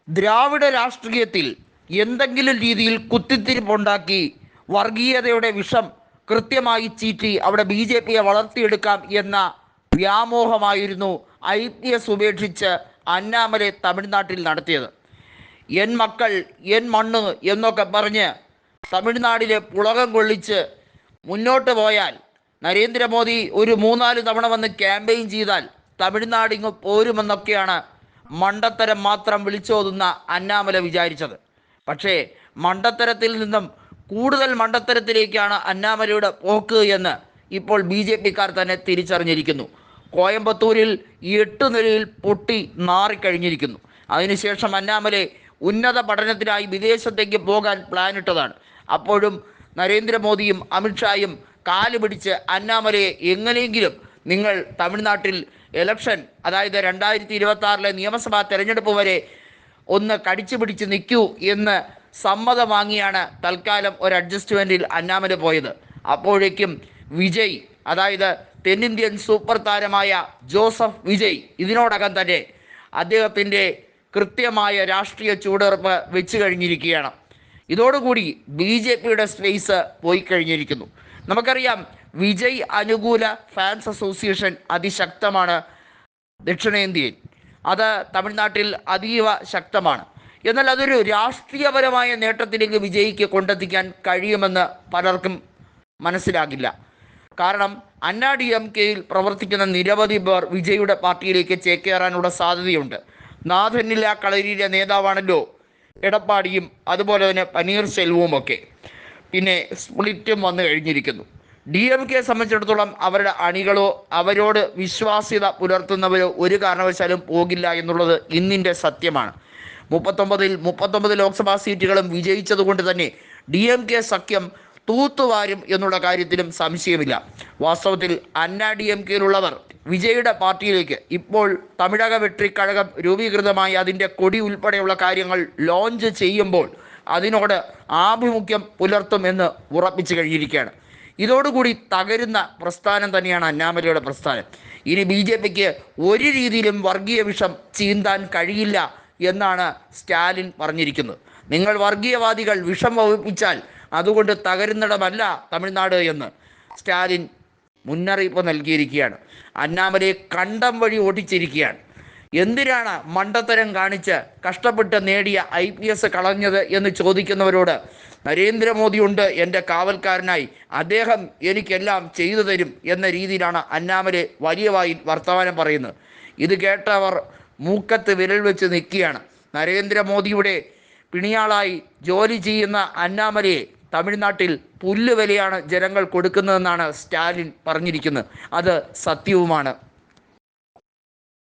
ദ്രാവിഡ രാഷ്ട്രീയത്തിൽ എന്തെങ്കിലും രീതിയിൽ കുത്തിത്തിരിപ്പുണ്ടാക്കി വർഗീയതയുടെ വിഷം കൃത്യമായി ചീറ്റി അവിടെ ബി ജെ പിയെ വളർത്തിയെടുക്കാം എന്ന വ്യാമോഹമായിരുന്നു IPS ഉപേക്ഷിച്ച് അന്നാമലെ തമിഴ്നാട്ടിൽ നടത്തിയത്. എൻ മക്കൾ എൻ മണ്ണ് എന്നൊക്കെ പറഞ്ഞ് തമിഴ്നാടിലെ പുളകം കൊള്ളിച്ച് മുന്നോട്ട് പോയാൽ, നരേന്ദ്രമോദി ഒരു 3-4 തവണ വന്ന് ക്യാമ്പയിൻ ചെയ്താൽ തമിഴ്നാട് ഇങ്ങ് പോരുമെന്നൊക്കെയാണ് മണ്ടത്തരം മാത്രം വിളിച്ചോതുന്ന അന്നാമല വിചാരിച്ചത്. പക്ഷേ മണ്ടത്തരത്തിൽ നിന്നും കൂടുതൽ മണ്ടത്തരത്തിലേക്കാണ് അന്നാമലയുടെ പോക്ക് എന്ന് ഇപ്പോൾ BJP-ക്കാർ തന്നെ തിരിച്ചറിഞ്ഞിരിക്കുന്നു. കോയമ്പത്തൂരിൽ 8 നിലയിൽ പൊട്ടി നാറിക്കഴിഞ്ഞിരിക്കുന്നു. അതിനുശേഷം അന്നാമലെ ഉന്നത പഠനത്തിനായി വിദേശത്തേക്ക് പോകാൻ പ്ലാനിട്ടതാണ്. അപ്പോഴും നരേന്ദ്രമോദിയും അമിത്ഷായും കാല് പിടിച്ച് അന്നാമലയെ എങ്ങനെയെങ്കിലും നിങ്ങൾ തമിഴ്നാട്ടിൽ ഇലക്ഷൻ, അതായത് 2026 നിയമസഭാ തെരഞ്ഞെടുപ്പ് വരെ ഒന്ന് കടിച്ചു പിടിച്ച് നിൽക്കൂ എന്ന് സമ്മതം വാങ്ങിയാണ് തൽക്കാലം ഒരു അഡ്ജസ്റ്റ്മെൻറ്റിൽ അന്നാമല പോയത്. അപ്പോഴേക്കും വിജയ്, അതായത് തെന്നിന്ത്യൻ സൂപ്പർ താരമായ ജോസഫ് വിജയ് ഇതിനോടകം തന്നെ അദ്ദേഹത്തിൻ്റെ കൃത്യമായ രാഷ്ട്രീയ ചൂടുറപ്പ് വെച്ച് കഴിഞ്ഞിരിക്കുകയാണ്. ഇതോടുകൂടി BJP-യുടെ സ്പേസ് പോയി കഴിഞ്ഞിരിക്കുന്നു. നമുക്കറിയാം, വിജയ് അനുകൂല ഫാൻസ് അസോസിയേഷൻ അതിശക്തമാണ് ദക്ഷിണേന്ത്യയിൽ. അത് തമിഴ്നാട്ടിൽ അതീവ ശക്തമാണ്. എന്നാൽ അതൊരു രാഷ്ട്രീയപരമായ നേട്ടത്തിലേക്ക് വിജയ്ക്ക് കൊണ്ടെത്തിക്കാൻ കഴിയുമെന്ന് പലർക്കും മനസ്സിലാകില്ല. കാരണം DMK-യിൽ പ്രവർത്തിക്കുന്ന നിരവധി പേർ വിജയുടെ പാർട്ടിയിലേക്ക് ചേക്കേറാനുള്ള സാധ്യതയുണ്ട്. നാഥനില്ല കളരിയിലെ നേതാവാണല്ലോ എടപ്പാടിയും അതുപോലെ തന്നെ പനീർസെൽവവുമൊക്കെ. പിന്നെ സ്പ്ലിറ്റും വന്നു കഴിഞ്ഞിരിക്കുന്നു. DMK-യെ സംബന്ധിച്ചിടത്തോളം അവരുടെ അണികളോ അവരോട് വിശ്വാസ്യത പുലർത്തുന്നവരോ ഒരു കാരണവശാലും പോകില്ല എന്നുള്ളത് ഇന്നിൻ്റെ സത്യമാണ്. 39 ലോക്സഭാ സീറ്റുകളും വിജയിച്ചതുകൊണ്ട് തന്നെ DMK സഖ്യം തൂത്തുവാരും എന്നുള്ള കാര്യത്തിലും സംശയമില്ല. വാസ്തവത്തിൽ DMK-യിലുള്ളവർ വിജയുടെ പാർട്ടിയിലേക്ക് ഇപ്പോൾ തമിഴക വെട്രിക്കഴകം രൂപീകൃതമായി അതിൻ്റെ കൊടി ഉൾപ്പെടെയുള്ള കാര്യങ്ങൾ ലോഞ്ച് ചെയ്യുമ്പോൾ അതിനോട് ആഭിമുഖ്യം പുലർത്തുമെന്ന് ഉറപ്പിച്ചു കഴിഞ്ഞിരിക്കുകയാണ്. ഇതോടുകൂടി തകരുന്ന പ്രസ്ഥാനം തന്നെയാണ് അന്നാമലയുടെ പ്രസ്ഥാനം. ഇനി BJP-ക്ക് ഒരു രീതിയിലും വർഗീയ വിഷം ചീന്താൻ കഴിയില്ല എന്നാണ് സ്റ്റാലിൻ പറഞ്ഞിരിക്കുന്നത്. നിങ്ങൾ വർഗീയവാദികൾ വിഷം വഹിപ്പിച്ചാൽ അതുകൊണ്ട് തകരുന്നിടമല്ല തമിഴ്നാട് എന്ന് സ്റ്റാലിൻ മുന്നറിയിപ്പ് നൽകിയിരിക്കുകയാണ്. അന്നാമലയെ കണ്ടം വഴി ഓടിച്ചിരിക്കുകയാണ്. എന്തിനാണ് മണ്ടത്തരം കാണിച്ച് കഷ്ടപ്പെട്ട് നേടിയ IPS കളഞ്ഞത് എന്ന് ചോദിക്കുന്നവരോട് നരേന്ദ്രമോദിയുണ്ട് എൻ്റെ കാവൽക്കാരനായി, അദ്ദേഹം എനിക്കെല്ലാം ചെയ്തു തരും എന്ന രീതിയിലാണ് അന്നാമലെ വലിയ വായിൽ വർത്തമാനം പറയുന്നത്. ഇത് കേട്ടവർ മൂക്കത്ത് വിരൽ വെച്ച് നിൽക്കുകയാണ്. നരേന്ദ്രമോദിയുടെ പിണിയാളായി ജോലി ചെയ്യുന്ന അന്നാമലയെ തമിഴ്നാട്ടിൽ പുല്ലുവിലയാണ് ജനങ്ങൾ കൊടുക്കുന്നതെന്നാണ് സ്റ്റാലിൻ പറഞ്ഞിരിക്കുന്നത്. അത് സത്യവുമാണ്.